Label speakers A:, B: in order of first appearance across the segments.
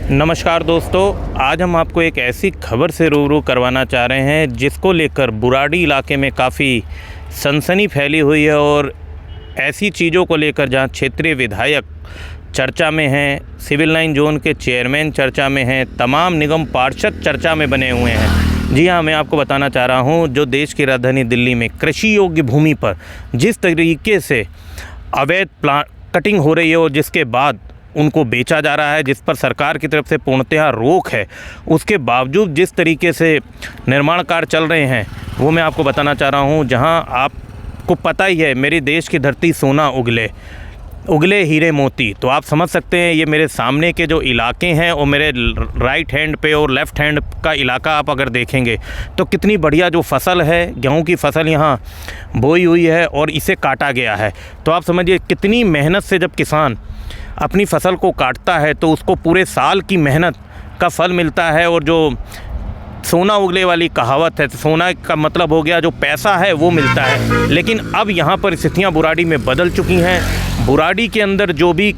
A: नमस्कार दोस्तों, आज हम आपको एक ऐसी खबर से रूबरू करवाना चाह रहे हैं जिसको लेकर बुराड़ी इलाके में काफ़ी सनसनी फैली हुई है और ऐसी चीज़ों को लेकर जहां क्षेत्रीय विधायक चर्चा में हैं, सिविल लाइन जोन के चेयरमैन चर्चा में हैं, तमाम निगम पार्षद चर्चा में बने हुए हैं। जी हाँ, मैं आपको बताना चाह रहा हूं, जो देश की राजधानी दिल्ली में कृषि योग्य भूमि पर जिस तरीके से अवैध कटिंग हो रही है और जिसके बाद उनको बेचा जा रहा है, जिस पर सरकार की तरफ से पूर्णतः रोक है, उसके बावजूद जिस तरीके से निर्माण कार्य चल रहे हैं वो मैं आपको बताना चाह रहा हूं। जहां आपको पता ही है, मेरी देश की धरती सोना उगले हीरे मोती। तो आप समझ सकते हैं, ये मेरे सामने के जो इलाके हैं और मेरे राइट हैंड पे और लेफ़्ट हैंड का इलाका आप अगर देखेंगे तो कितनी बढ़िया जो फसल है, गेहूं की फसल यहाँ बोई हुई है और इसे काटा गया है। तो आप समझिए कितनी मेहनत से जब किसान अपनी फसल को काटता है तो उसको पूरे साल की मेहनत का फल मिलता है। और जो सोना उगले वाली कहावत है, सोना का मतलब हो गया जो पैसा है वो मिलता है। लेकिन अब यहाँ पर स्थितियाँ बुराड़ी में बदल चुकी हैं। बुराड़ी के अंदर जो भी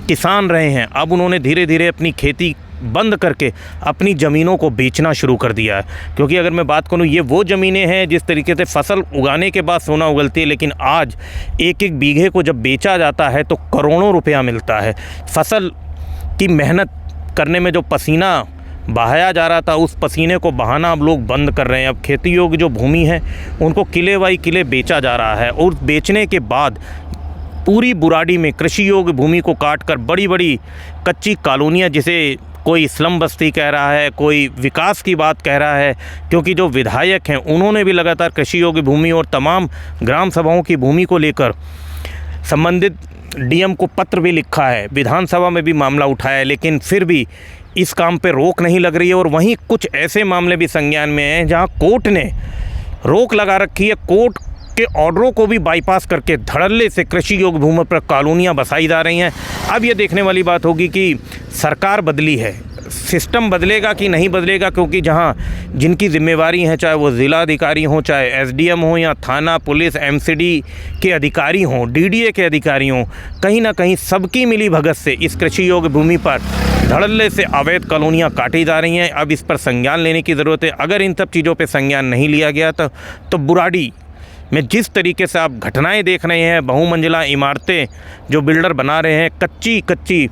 A: किसान रहे हैं, अब उन्होंने धीरे धीरे अपनी खेती बंद करके अपनी ज़मीनों को बेचना शुरू कर दिया है। क्योंकि अगर मैं बात करूं, ये वो ज़मीनें हैं जिस तरीके से फसल उगाने के बाद सोना उगलती है, लेकिन आज एक एक बीघे को जब बेचा जाता है तो करोड़ों रुपया मिलता है। फसल की मेहनत करने में जो पसीना बहाया जा रहा था, उस पसीने को बहाना अब लोग बंद कर रहे हैं। अब खेती योग्य जो भूमि है उनको किले बाई किले बेचा जा रहा है और बेचने के बाद पूरी बुराड़ी में कृषि योग्य भूमि को काट कर बड़ी बड़ी कच्ची कॉलोनियाँ, जिसे कोई स्लम बस्ती कह रहा है, कोई विकास की बात कह रहा है, क्योंकि जो विधायक हैं उन्होंने भी लगातार कृषि योग्य भूमि और तमाम ग्राम सभाओं की भूमि को लेकर संबंधित डीएम को पत्र भी लिखा है, विधानसभा में भी मामला उठाया है, लेकिन फिर भी इस काम पे रोक नहीं लग रही है। और वहीं कुछ ऐसे मामले भी संज्ञान में हैं जहां कोर्ट ने रोक लगा रखी है। कोर्ट के ऑर्डरों को भी बाईपास करके धड़ल्ले से कृषि योग्य भूमि पर कॉलोनियाँ बसाई जा रही हैं। अब ये देखने वाली बात होगी कि सरकार बदली है, सिस्टम बदलेगा कि नहीं बदलेगा, क्योंकि जहां जिनकी जिम्मेवारी है, चाहे वो ज़िला अधिकारी हों, चाहे एसडीएम हो या थाना पुलिस एमसीडी के अधिकारी हों, डीडीए के अधिकारी हों, कहीं ना कहीं सबकी मिली भगत से इस कृषि योग्य भूमि पर धड़ल्ले से अवैध कॉलोनियाँ काटी जा रही हैं। अब इस पर संज्ञान लेने की ज़रूरत है। अगर इन सब चीज़ों पर संज्ञान नहीं लिया गया तो बुराड़ी में जिस तरीके से आप घटनाएं देख रहे हैं, बहुमंजिला इमारतें जो बिल्डर बना रहे हैं, कच्ची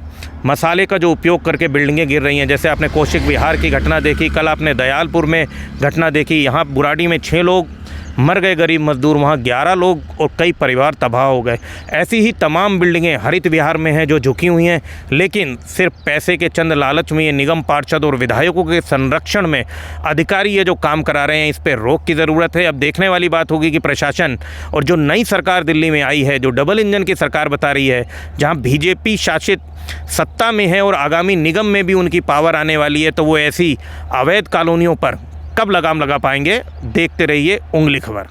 A: मसाले का जो उपयोग करके बिल्डिंगें गिर रही हैं। जैसे आपने कौशिक विहार की घटना देखी, कल आपने दयालपुर में घटना देखी। यहाँ बुराड़ी में 6 लोग मर गए, गरीब मजदूर, वहाँ 11 लोग और कई परिवार तबाह हो गए। ऐसी ही तमाम बिल्डिंगें हरित विहार में हैं जो झुकी हुई हैं, लेकिन सिर्फ पैसे के चंद लालच में ये निगम पार्षद और विधायकों के संरक्षण में अधिकारी ये जो काम करा रहे हैं, इस पर रोक की ज़रूरत है। अब देखने वाली बात होगी कि प्रशासन और जो नई सरकार दिल्ली में आई है, जो डबल इंजन की सरकार बता रही है, जहाँ बीजेपी शासित सत्ता में है और आगामी निगम में भी उनकी पावर आने वाली है, तो वो ऐसी अवैध कॉलोनियों पर कब लगाम लगा पाएंगे। देखते रहिए उंगली खबर।